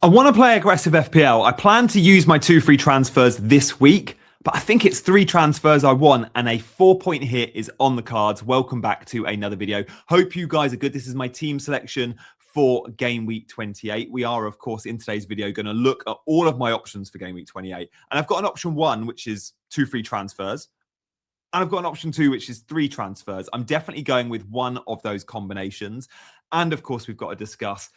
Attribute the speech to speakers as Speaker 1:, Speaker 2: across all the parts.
Speaker 1: I want to play aggressive FPL. I plan to use my 2 free transfers this week, but I think it's 3 transfers I want and a 4-point hit is on the cards. Welcome back to another video. Hope you guys are good. This is my team selection for game week 28. We are, of course, in today's video going to look at all of my options for game week 28. And I've got an option 1, which is 2 free transfers. And I've got an option 2, which is 3 transfers. I'm definitely going with one of those combinations. And of course, we've got to discuss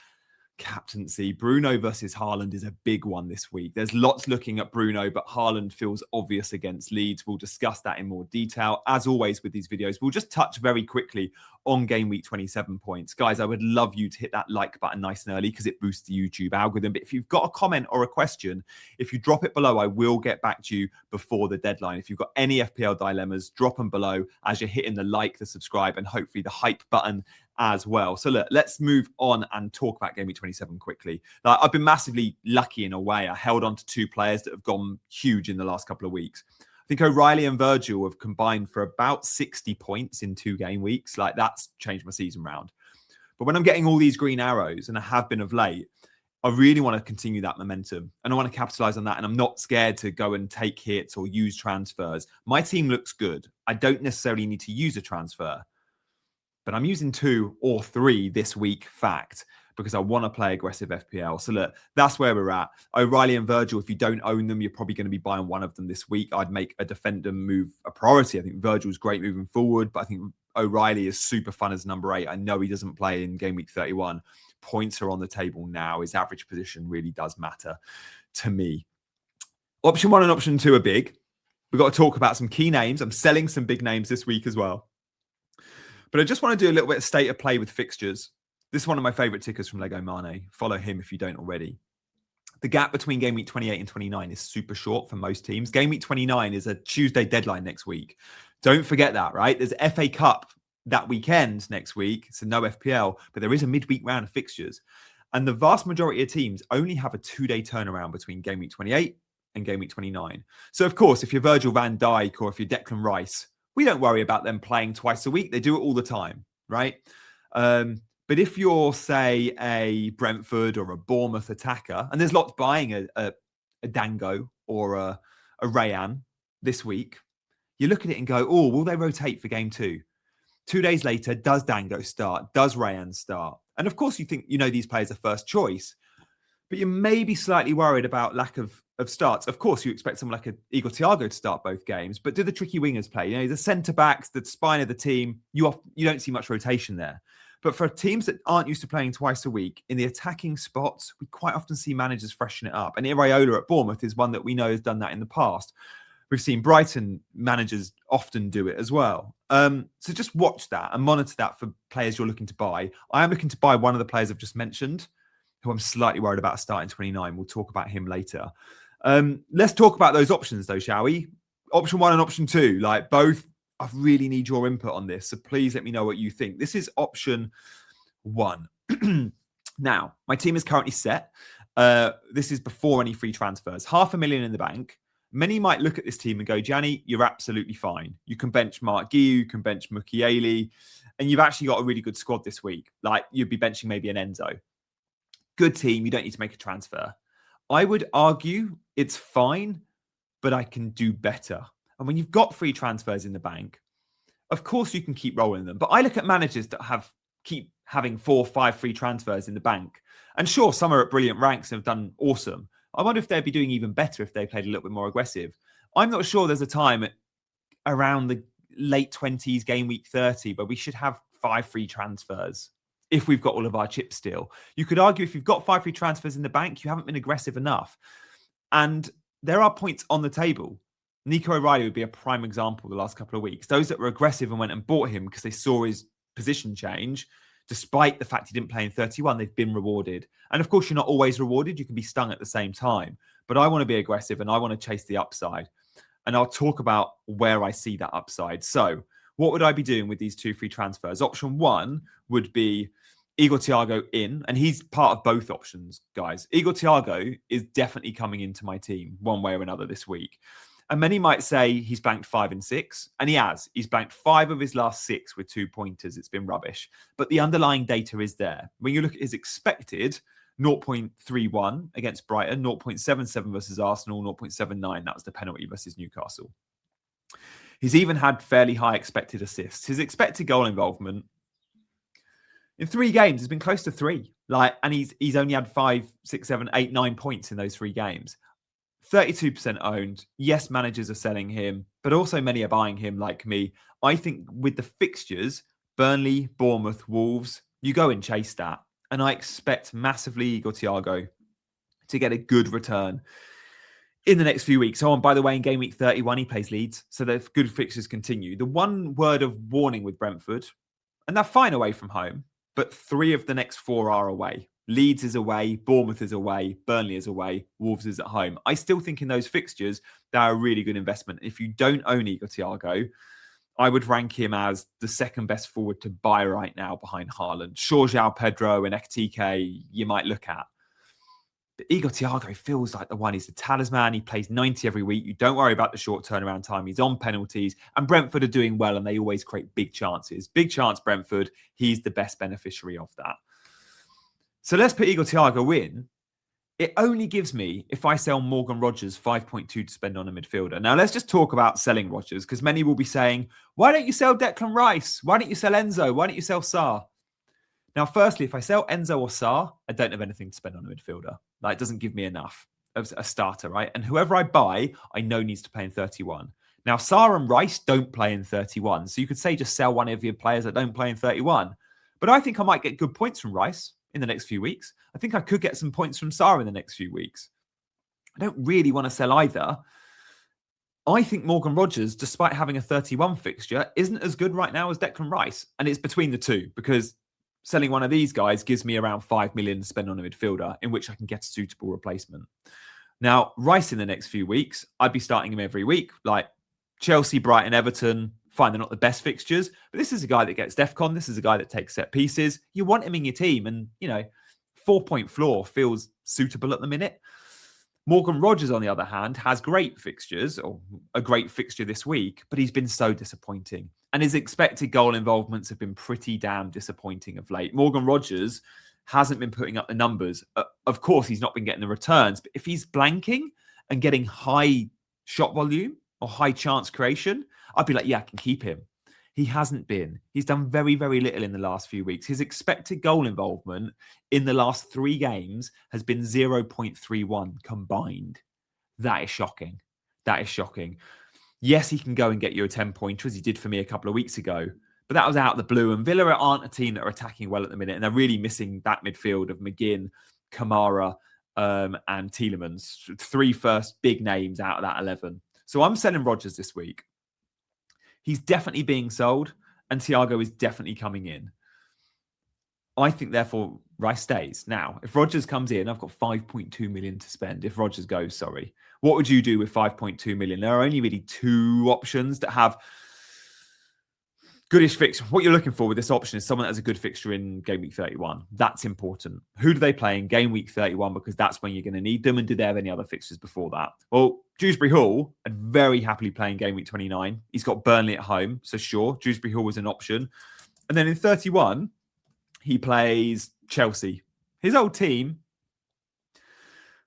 Speaker 1: captaincy. Bruno versus Haaland is a big one this week. There's lots looking at Bruno, but Haaland feels obvious against Leeds. We'll discuss that in more detail. As always with these videos, we'll just touch very quickly on game week 27 points. Guys, I would love you to hit that like button nice and early because it boosts the YouTube algorithm. But if you've got a comment or a question, if you drop it below, I will get back to you before the deadline. If you've got any FPL dilemmas, drop them below as you're hitting the like, the subscribe, and hopefully the hype button as well. So look, let's move on and talk about game week 27 quickly. I've been massively lucky in a way. I held on to 2 players that have gone huge in the last couple of weeks. I think O'Reilly and Virgil have combined for about 60 points in 2 game weeks. That's changed my season round. But when I'm getting all these green arrows, and I have been of late, I really want to continue that momentum and I want to capitalize on that. And I'm not scared to go and take hits or use transfers. My team looks good. I don't necessarily need to use a transfer, but I'm using 2 or 3 this week, fact, because I want to play aggressive FPL. So look, that's where we're at. O'Reilly and Virgil, if you don't own them, you're probably going to be buying one of them this week. I'd make a defender move a priority. I think Virgil's great moving forward, but I think O'Reilly is super fun as number 8. I know he doesn't play in game week 31. Points are on the table now. His average position really does matter to me. Option 1 and option 2 are big. We've got to talk about some key names. I'm selling some big names this week as well. But I just want to do a little bit of state of play with fixtures. This is one of my favorite tickers from Lego Mane. Follow him if you don't already. The gap between game week 28 and 29 is super short for most teams. Game week 29 is a Tuesday deadline next week. Don't forget that, right? There's FA Cup that weekend next week. So no FPL, but there is a midweek round of fixtures. And the vast majority of teams only have a 2-day turnaround between game week 28 and game week 29. So of course, if you're Virgil van Dijk or if you're Declan Rice, we don't worry about them playing twice a week. They do it all the time, right? But if you're, say, a Brentford or a Bournemouth attacker, and there's lots buying a Dango or a Rayan this week, you look at it and go, oh, will they rotate for game 2? 2 days later, does Dango start? Does Rayan start? And of course, you think, these players are first choice, but you may be slightly worried about lack of starts. Of course, you expect someone like Igor Thiago to start both games, but do the tricky wingers play? The centre-backs, the spine of the team, you don't see much rotation there. But for teams that aren't used to playing twice a week, in the attacking spots, we quite often see managers freshen it up. And Iraola at Bournemouth is one that we know has done that in the past. We've seen Brighton managers often do it as well. So just watch that and monitor that for players you're looking to buy. I am looking to buy one of the players I've just mentioned, who I'm slightly worried about starting 29. We'll talk about him later. Let's talk about those options, though, shall we? Option 1 and option 2, both, I really need your input on this. So please let me know what you think. This is option 1. Now, my team is currently set. This is before any free transfers. $500,000 in the bank. Many might look at this team and go, Gianni, you're absolutely fine. You can bench Mark Guiu, you can bench Mukiele, and you've actually got a really good squad this week. You'd be benching maybe an Enzo. Good team, you don't need to make a transfer. I would argue it's fine, but I can do better. And when you've got free transfers in the bank, of course you can keep rolling them. But I look at managers that keep having 4 or 5 free transfers in the bank. And sure, some are at brilliant ranks and have done awesome. I wonder if they'd be doing even better if they played a little bit more aggressive. I'm not sure there's a time around the late 20s, game week 30, where we should have 5 free transfers if we've got all of our chips still. You could argue if you've got 5 free transfers in the bank, you haven't been aggressive enough. And there are points on the table. Nico O'Reilly would be a prime example the last couple of weeks. Those that were aggressive and went and bought him because they saw his position change, despite the fact he didn't play in 31, they've been rewarded. And of course, you're not always rewarded. You can be stung at the same time. But I want to be aggressive and I want to chase the upside. And I'll talk about where I see that upside. So what would I be doing with these 2 free transfers? Option 1 would be Igor Thiago in, and he's part of both options, guys. Igor Thiago is definitely coming into my team one way or another this week. And many might say he's banked 5 and 6, and he has. He's banked 5 of his last 6 with 2 pointers. It's been rubbish. But the underlying data is there. When you look at his expected, 0.31 against Brighton, 0.77 versus Arsenal, 0.79. That was the penalty versus Newcastle. He's even had fairly high expected assists. His expected goal involvement in 3 games has been close to 3. And he's only had 5, 6, 7, 8, 9 points in those 3 games. 32% owned. Yes, managers are selling him, but also many are buying him like me. I think with the fixtures, Burnley, Bournemouth, Wolves, you go and chase that. And I expect massively Thiago to get a good return in the next few weeks. Oh, and by the way, in game week 31, he plays Leeds. So the good fixtures continue. The one word of warning with Brentford, and they're fine away from home, but 3 of the next 4 are away. Leeds is away, Bournemouth is away, Burnley is away, Wolves is at home. I still think in those fixtures, they're a really good investment. If you don't own Thiago, I would rank him as the second best forward to buy right now behind Haaland. Sure, João Pedro and Ekitike you might look at. But Thiago feels like the one. He's the talisman. He plays 90 every week. You don't worry about the short turnaround time. He's on penalties. And Brentford are doing well, and they always create big chances. Big chance, Brentford. He's the best beneficiary of that. So let's put Thiago in. It only gives me, if I sell Morgan Rogers, 5.2 to spend on a midfielder. Now, let's just talk about selling Rogers, because many will be saying, why don't you sell Declan Rice? Why don't you sell Enzo? Why don't you sell Sarr? Now, firstly, if I sell Enzo or Sarr, I don't have anything to spend on a midfielder. It doesn't give me enough of a starter, right? And whoever I buy, I know needs to play in 31. Now, Sarr and Rice don't play in 31. So you could say just sell one of your players that don't play in 31. But I think I might get good points from Rice in the next few weeks. I think I could get some points from Sarr in the next few weeks. I don't really want to sell either. I think Morgan Rogers, despite having a 31 fixture, isn't as good right now as Declan Rice. And it's between the two, because selling one of these guys gives me around 5 million to spend on a midfielder, in which I can get a suitable replacement. Now, Rice in the next few weeks, I'd be starting him every week, like Chelsea, Brighton, Everton. Fine, they're not the best fixtures, but this is a guy that gets DEFCON. This is a guy that takes set pieces. You want him in your team, and, 4-point floor feels suitable at the minute. Morgan Rogers, on the other hand, has great fixtures, or a great fixture this week, but he's been so disappointing. And his expected goal involvements have been pretty damn disappointing of late. Morgan Rogers hasn't been putting up the numbers. Of course, he's not been getting the returns, but if he's blanking and getting high shot volume or high chance creation, I'd be like, yeah, I can keep him. He hasn't been. He's done very, very little in the last few weeks. His expected goal involvement in the last 3 games has been 0.31 combined. That is shocking. That is shocking. Yes, he can go and get you a 10-pointer, as he did for me a couple of weeks ago, but that was out of the blue. And Villa aren't a team that are attacking well at the minute, and they're really missing that midfield of McGinn, Kamara, and Tielemans. 3 first big names out of that 11. So I'm selling Rogers this week. He's definitely being sold, and Thiago is definitely coming in. I think, therefore, Rice stays. Now, if Rogers comes in, I've got 5.2 million to spend. If Rogers goes, sorry. What would you do with 5.2 million? There are only really 2 options that have goodish fixture. What you're looking for with this option is someone that has a good fixture in game week 31. That's important. Who do they play in game week 31? Because that's when you're going to need them. And do they have any other fixtures before that? Well, Dewsbury Hall, I'd very happily play in game week 29. He's got Burnley at home. So sure, Dewsbury Hall was an option. And then in 31, he plays Chelsea. His old team,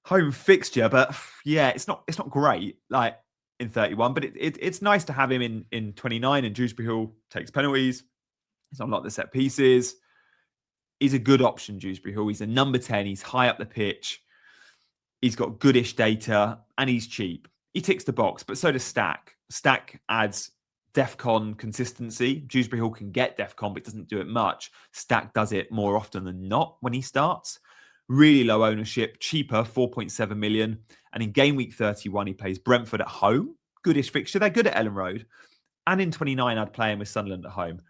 Speaker 1: home fixture, but yeah, it's not great. Like in 31, but it's nice to have him in 29. And Dewsbury Hall takes penalties. He's not a lot of the set pieces. He's a good option, Dewsbury Hall. He's a number 10. He's high up the pitch. He's got goodish data, and he's cheap. He ticks the box, but so does Stach. Stach adds DEFCON consistency. Dewsbury Hall can get DEFCON, but doesn't do it much. Stach does it more often than not when he starts. Really low ownership, cheaper, 4.7 million. And in game week 31, he plays Brentford at home. Goodish fixture. They're good at Ellen Road. And in 29, I'd play him with Sunderland at home.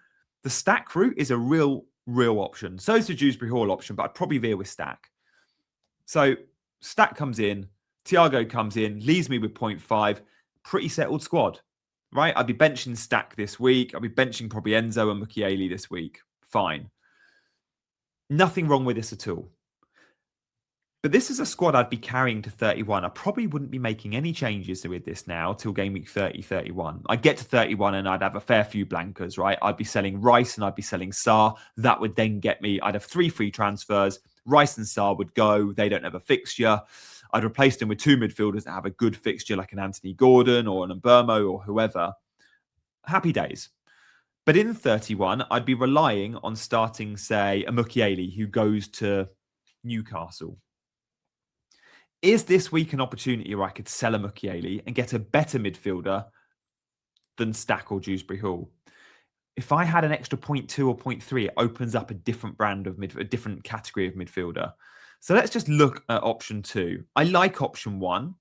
Speaker 1: The Stach route is a real option. So is the Dewsbury Hall option, but I'd probably veer with Stach. So Stach comes in, Thiago comes in, leaves me with 0.5. Pretty settled squad, right? I'd be benching Stach this week. I'd be benching probably Enzo and Mukiele this week. Fine. Nothing wrong with this at all. But this is a squad I'd be carrying to 31. I probably wouldn't be making any changes with this now till game week 30, 31. I'd get to 31 and I'd have a fair few blankers, right? I'd be selling Rice and I'd be selling Sarr. That would then get me, I'd have 3 free transfers, Rice and Sarr would go. They don't have a fixture. I'd replace them with two midfielders that have a good fixture, like an Anthony Gordon or an Mbermo or whoever. Happy days. But in 31, I'd be relying on starting, say, a Mukiele who goes to Newcastle. Is this week an opportunity where I could sell a Mukiele and get a better midfielder than Stach or Dewsbury Hall? If I had an extra 0.2 or 0.3, it opens up a different brand of a different category of midfielder. So let's just look at option 2. I like option 1,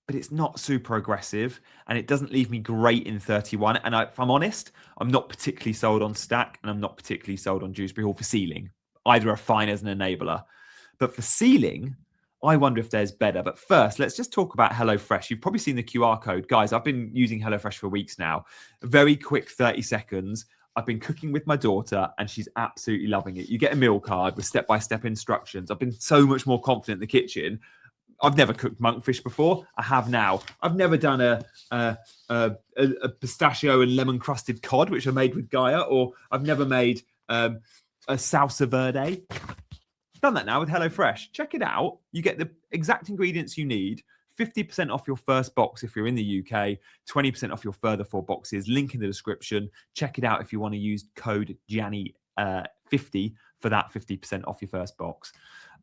Speaker 1: but it's not super aggressive and it doesn't leave me great in 31. And if I'm honest, I'm not particularly sold on Stach and I'm not particularly sold on Dewsbury Hall for ceiling. Either are fine as an enabler. But for ceiling, I wonder if there's better. But first, let's just talk about HelloFresh. You've probably seen the QR code. Guys, I've been using HelloFresh for weeks now. A very quick 30 seconds. I've been cooking with my daughter and she's absolutely loving it. You get a meal card with step-by-step instructions. I've been so much more confident in the kitchen. I've never cooked monkfish before. I have now. I've never done a pistachio and lemon-crusted cod, which I made with Gaia, or I've never made a salsa verde. Done that now with HelloFresh. Check it out. You get the exact ingredients you need. 50% off your first box if you're in the UK. 20% off your further 4 boxes. Link in the description. Check it out if you want to use code Gianni50 for that 50% off your first box.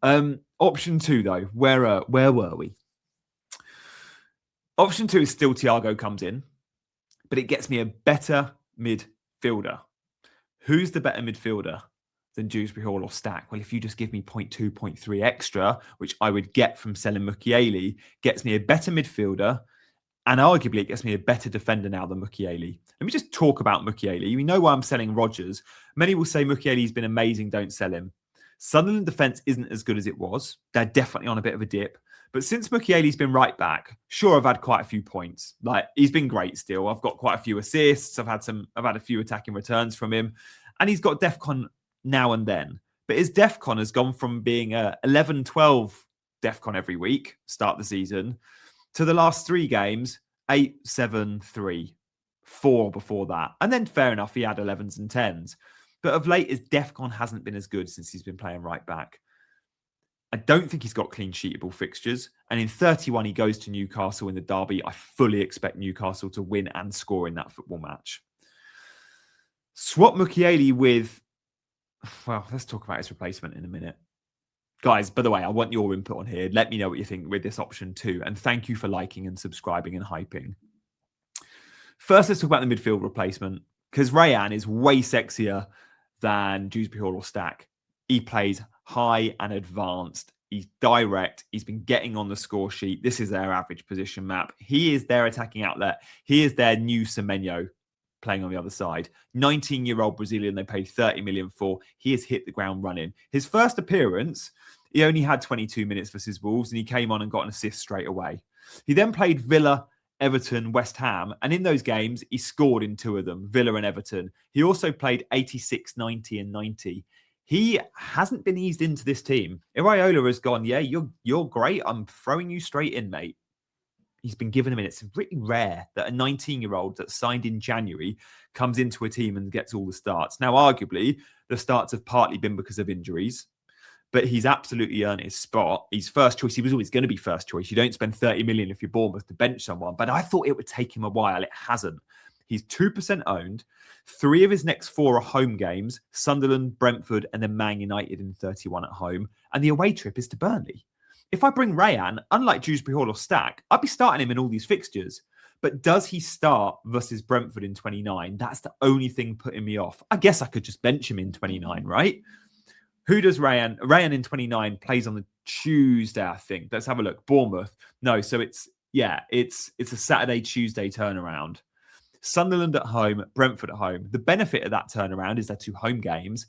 Speaker 1: Option 2, though. Where were we? Option 2 is still Thiago comes in, but it gets me a better midfielder. Who's the better midfielder than Dewsbury Hall or Stach? Well, if you just give me 0.2, 0.3 extra, which I would get from selling Mukiele, gets me a better midfielder, and arguably it gets me a better defender now than Mukiele. Let me just talk about Mukiele. We know why I'm selling Rodgers. Many will say Mukiele's been amazing, don't sell him. Sunderland defence isn't as good as it was. They're definitely on a bit of a dip. But since Mukiele's been right back, sure, I've had quite a few points. Like, he's been great still. I've got quite a few assists. I've had a few attacking returns from him. And he's got DEFCON now and then. But his DEFCON has gone from being 11, 12 DEFCON every week, start the season, to the last 3 games, 8, 7, 3, 4 before that. And then fair enough, he had 11s and 10s. But of late, his DEFCON hasn't been as good since he's been playing right back. I don't think he's got clean sheetable fixtures. And in 31, he goes to Newcastle in the derby. I fully expect Newcastle to win and score in that football match. Swap Mukiele with... Well, let's talk about his replacement in a minute. Guys, by the way, I want your input on here. Let me know what you think with this option too. And thank you for liking and subscribing and hyping. First, let's talk about the midfield replacement. Because Rayan is way sexier than Dewsbury Hall or Stach. He plays high and advanced. He's direct. He's been getting on the score sheet. This is their average position map. He is their attacking outlet. He is their new Semenyo playing on the other side. 19-year-old Brazilian they paid 30 million for. He has hit the ground running. His first appearance, he only had 22 minutes versus Wolves and he came on and got an assist straight away. He then played Villa, Everton, West Ham, and in those games, he scored in 2 of them, Villa and Everton. He also played 86, 90, and 90. He hasn't been eased into this team. Iraola has gone, yeah, you're great. I'm throwing you straight in, mate. He's been given a minute. It's really rare that a 19-year-old that signed in January comes into a team and gets all the starts. Now, arguably, the starts have partly been because of injuries, but he's absolutely earned his spot. He's first choice. He was always going to be first choice. You don't spend 30 million if you're Bournemouth to bench someone, but I thought it would take him a while. It hasn't. He's 2% owned. 3 of his next 4 are home games, Sunderland, Brentford, and then Man United in 31 at home. And the away trip is to Burnley. If I bring Rayan, unlike Dewsbury Hall or Stach, I'd be starting him in all these fixtures. But does he start versus Brentford in 29? That's the only thing putting me off. I guess I could just bench him in 29, right? Who does Rayan? Rayan in 29 plays on the Tuesday, I think. Let's have a look. Bournemouth. No, so it's a Saturday, Tuesday turnaround. Sunderland at home, Brentford at home. The benefit of that turnaround is they're 2 home games.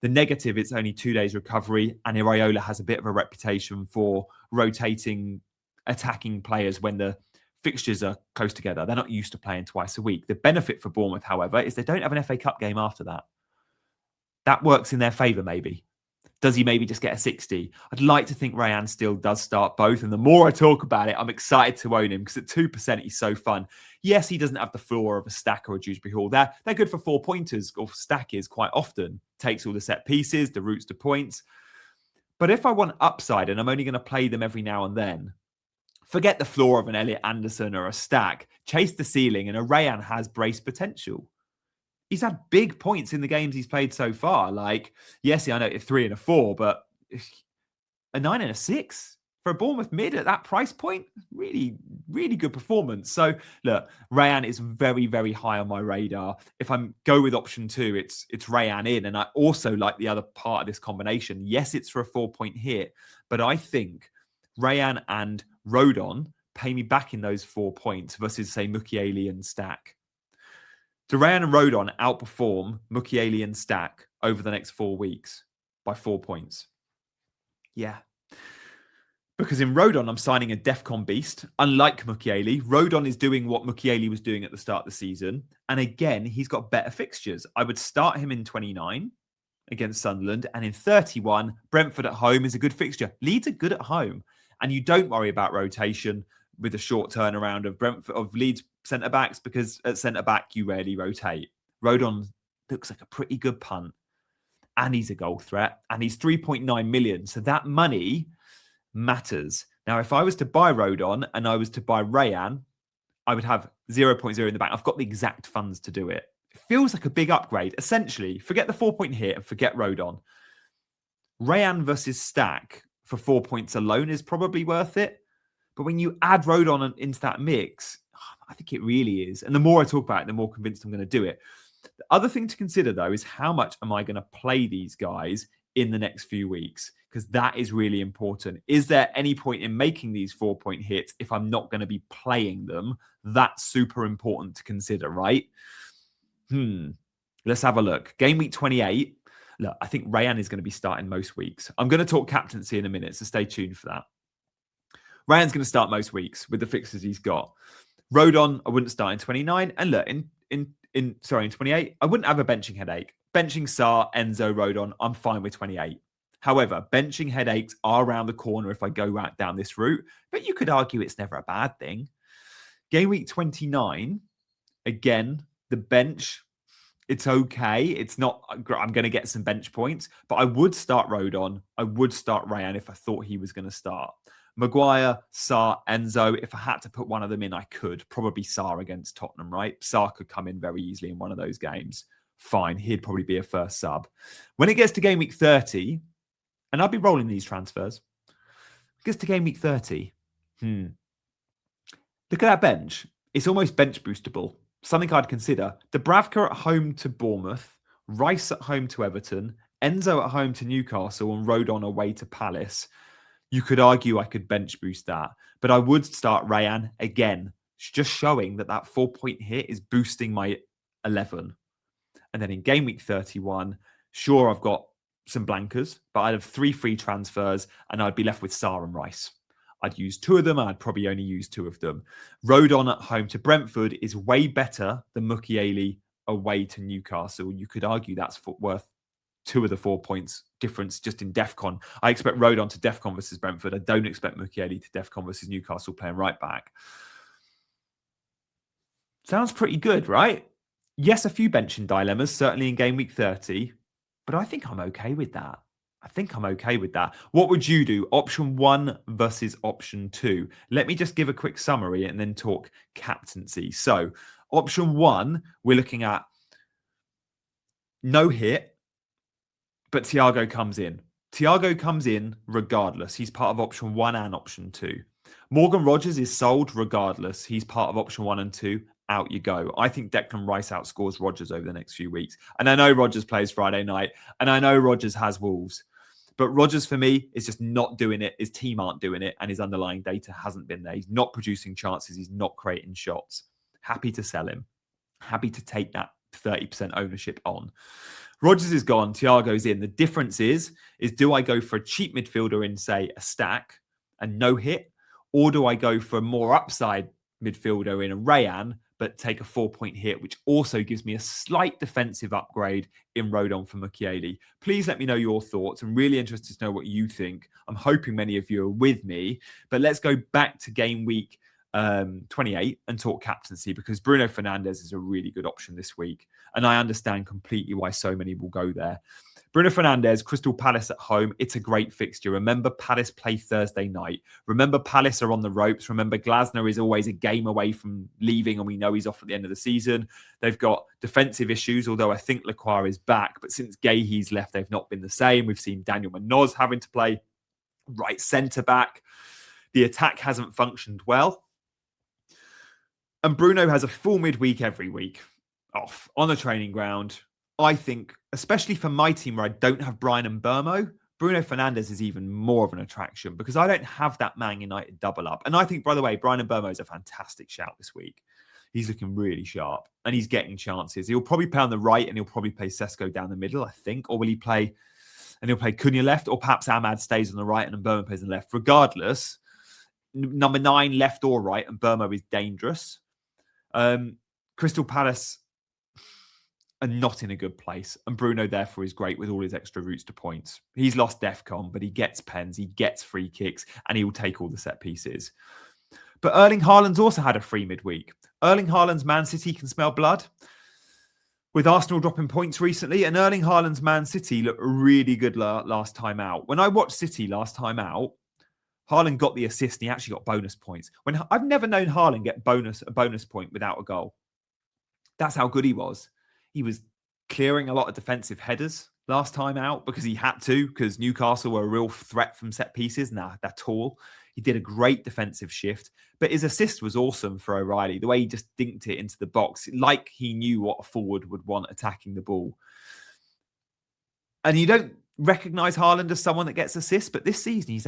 Speaker 1: The negative, it's only 2 days recovery, and Iraola has a bit of a reputation for rotating attacking players when the fixtures are close together. They're not used to playing twice a week. The benefit for Bournemouth, however, is they don't have an FA Cup game after that. That works in their favour, maybe. Does he maybe just get a 60? I'd like to think Rayan still does start both. And the more I talk about it, I'm excited to own him because at 2%, he's so fun. Yes, he doesn't have the floor of a Stach or a Dewsbury Hall. They're good for 4-pointers, or Stach is quite often. Takes all the set pieces, the routes to points. But if I want upside and I'm only going to play them every now and then, forget the floor of an Elliot Anderson or a Stach. Chase the ceiling, and a Rayan has brace potential. He's had big points in the games he's played so far. Like, yes, I know it's 3 and a 4, but a 9 and a 6 for a Bournemouth mid at that price point, really, really good performance. So look, Rayan is very, very high on my radar. If I go with option 2, it's Rayan in. And I also like the other part of this combination. Yes, it's for a 4-point hit, but I think Rayan and Rodon pay me back in those 4 points versus, say, Mukiele and Stach. Do Rayan and Rodon outperform Mukiele and Stach over the next 4 weeks by 4 points? Yeah. Because in Rodon, I'm signing a DEFCON beast. Unlike Mukiele, Rodon is doing what Mukiele was doing at the start of the season. And again, he's got better fixtures. I would start him in 29 against Sunderland. And in 31, Brentford at home is a good fixture. Leeds are good at home. And you don't worry about rotation with a short turnaround of Leeds centre-backs, because at centre-back, you rarely rotate. Rodon looks like a pretty good punt. And he's a goal threat. And he's 3.9 million. So that money matters. Now, if I was to buy Rodon and I was to buy Rayan, I would have 0.0 in the bank. I've got the exact funds to do it. It feels like a big upgrade. Essentially, forget the 4-point hit and forget Rodon. Rayan versus Stach for 4 points alone is probably worth it. But when you add Rodon into that mix, I think it really is. And the more I talk about it, the more convinced I'm going to do it. The other thing to consider, though, is how much am I going to play these guys in the next few weeks? Because that is really important. Is there any point in making these 4-point hits if I'm not going to be playing them? That's super important to consider, right? Let's have a look. Game week 28. Look, I think Rayan is going to be starting most weeks. I'm going to talk captaincy in a minute, so stay tuned for that. Rayan's going to start most weeks with the fixtures he's got. Rodon, I wouldn't start in 29. And look, in 28, I wouldn't have a benching headache. Benching Sarr, Enzo, Rodon, I'm fine with 28. However, benching headaches are around the corner if I go right down this route, but you could argue it's never a bad thing. Game week 29, again, the bench, it's okay. It's not, I'm going to get some bench points, but I would start Rodon. I would start Rayan if I thought he was going to start. Maguire, Sarr, Enzo, if I had to put one of them in, I could. Probably Sarr against Tottenham, right? Sarr could come in very easily in one of those games. Fine, he'd probably be a first sub. When it gets to game week 30, and I'll be rolling these transfers, it gets to game week 30. Look at that bench. It's almost bench boostable. Something I'd consider. Dubravka at home to Bournemouth, Rice at home to Everton, Enzo at home to Newcastle, and Rodon away to Palace. You could argue I could bench boost that, but I would start Rayan again, just showing that 4-point hit is boosting my 11. And then in game week 31, sure, I've got some blankers, but I'd have 3 free transfers and I'd be left with Sarr and Rice. I'd use 2 of them. I'd probably only use 2 of them. Rodon at home to Brentford is way better than Mukiele away to Newcastle. You could argue that's worth 2 of the 4 points difference just in DEFCON. I expect Rodon to DEFCON versus Brentford. I don't expect Mukiele to DEFCON versus Newcastle playing right back. Sounds pretty good, right? Yes, a few benching dilemmas, certainly in game week 30, but I think I'm okay with that. What would you do? Option 1 versus option 2. Let me just give a quick summary and then talk captaincy. So option 1, we're looking at no hit, but Thiago comes in. Thiago comes in regardless. He's part of option 1 and option 2. Morgan Rogers is sold regardless. He's part of option 1 and 2. Out you go. I think Declan Rice outscores Rodgers over the next few weeks. And I know Rodgers plays Friday night. And I know Rodgers has Wolves. But Rodgers, for me, is just not doing it. His team aren't doing it. And his underlying data hasn't been there. He's not producing chances. He's not creating shots. Happy to sell him. Happy to take that 30% ownership on. Rodgers is gone. Thiago's in. The difference is do I go for a cheap midfielder in, say, a Stach and no hit? Or do I go for a more upside midfielder in a Rayan, but take a 4-point hit, which also gives me a slight defensive upgrade in Rodon for Mukiele. Please let me know your thoughts. I'm really interested to know what you think. I'm hoping many of you are with me, but let's go back to game week 28 and talk captaincy, because Bruno Fernandes is a really good option this week. And I understand completely why so many will go there. Bruno Fernandes, Crystal Palace at home. It's a great fixture. Remember, Palace play Thursday night. Remember, Palace are on the ropes. Remember, Glasner is always a game away from leaving, and we know he's off at the end of the season. They've got defensive issues, although I think Lacroix is back. But since Gahey's left, they've not been the same. We've seen Daniel Munoz having to play right centre-back. The attack hasn't functioned well. And Bruno has a full midweek every week off on the training ground. I think, especially for my team where I don't have Brian and Burmo, Bruno Fernandes is even more of an attraction because I don't have that Man United double up. And I think, by the way, Brian and Burmo is a fantastic shout this week. He's looking really sharp and he's getting chances. He'll probably play on the right and he'll probably play Sesko down the middle, I think. Or will he play, and he'll play Cunha left, or perhaps Ahmad stays on the right and Burmo plays on the left. Regardless, number 9 left or right, and Burmo is dangerous. Crystal Palace are not in a good place, and Bruno therefore is great with all his extra routes to points. He's lost DEFCON, but he gets pens, he gets free kicks, and he will take all the set pieces. But Erling Haaland's also had a free midweek. Erling Haaland's Man City can smell blood, with Arsenal dropping points recently, and Erling Haaland's Man City looked really good last time out. When I watched City last time out, Haaland got the assist and he actually got bonus points. When I've never known Haaland get a bonus point without a goal. That's how good he was. He was clearing a lot of defensive headers last time out because he had to, because Newcastle were a real threat from set pieces. Nah, they're tall. He did a great defensive shift, but his assist was awesome for O'Reilly. The way he just dinked it into the box, like he knew what a forward would want attacking the ball. And you don't recognise Haaland as someone that gets assists, but this season he's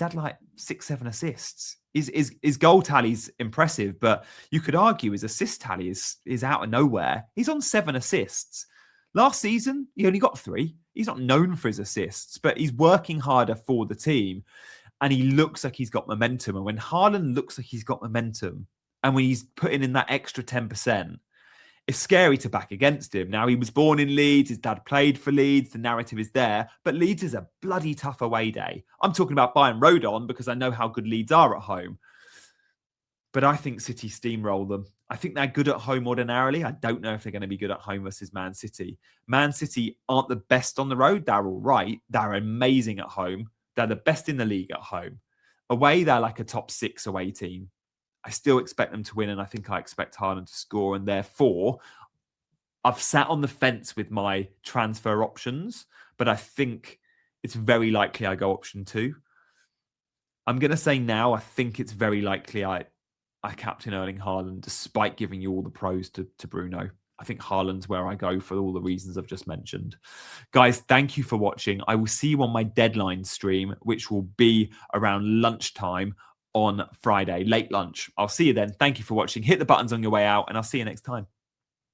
Speaker 1: had like 6-7 assists. His goal tally's impressive, but you could argue his assist tally is out of nowhere. He's on 7 assists. Last season, he only got 3. He's not known for his assists, but he's working harder for the team. And he looks like he's got momentum. And when Haaland looks like he's got momentum, and when he's putting in that extra 10%, it's scary to back against him. Now, he was born in Leeds. His dad played for Leeds. The narrative is there. But Leeds is a bloody tough away day. I'm talking about buying Rodon because I know how good Leeds are at home. But I think City steamroll them. I think they're good at home ordinarily. I don't know if they're going to be good at home versus Man City. Man City aren't the best on the road. They're all right. They're amazing at home. They're the best in the league at home. Away, they're like a top 6 away team. I still expect them to win, and I think I expect Haaland to score. And therefore, I've sat on the fence with my transfer options, but I think it's very likely I go option 2. I'm going to say now, I think it's very likely I captain Erling Haaland, despite giving you all the pros to Bruno. I think Haaland's where I go for all the reasons I've just mentioned. Guys, thank you for watching. I will see you on my deadline stream, which will be around lunchtime on Friday, late lunch. I'll see you then. Thank you for watching. Hit the buttons on your way out, and I'll see you next time.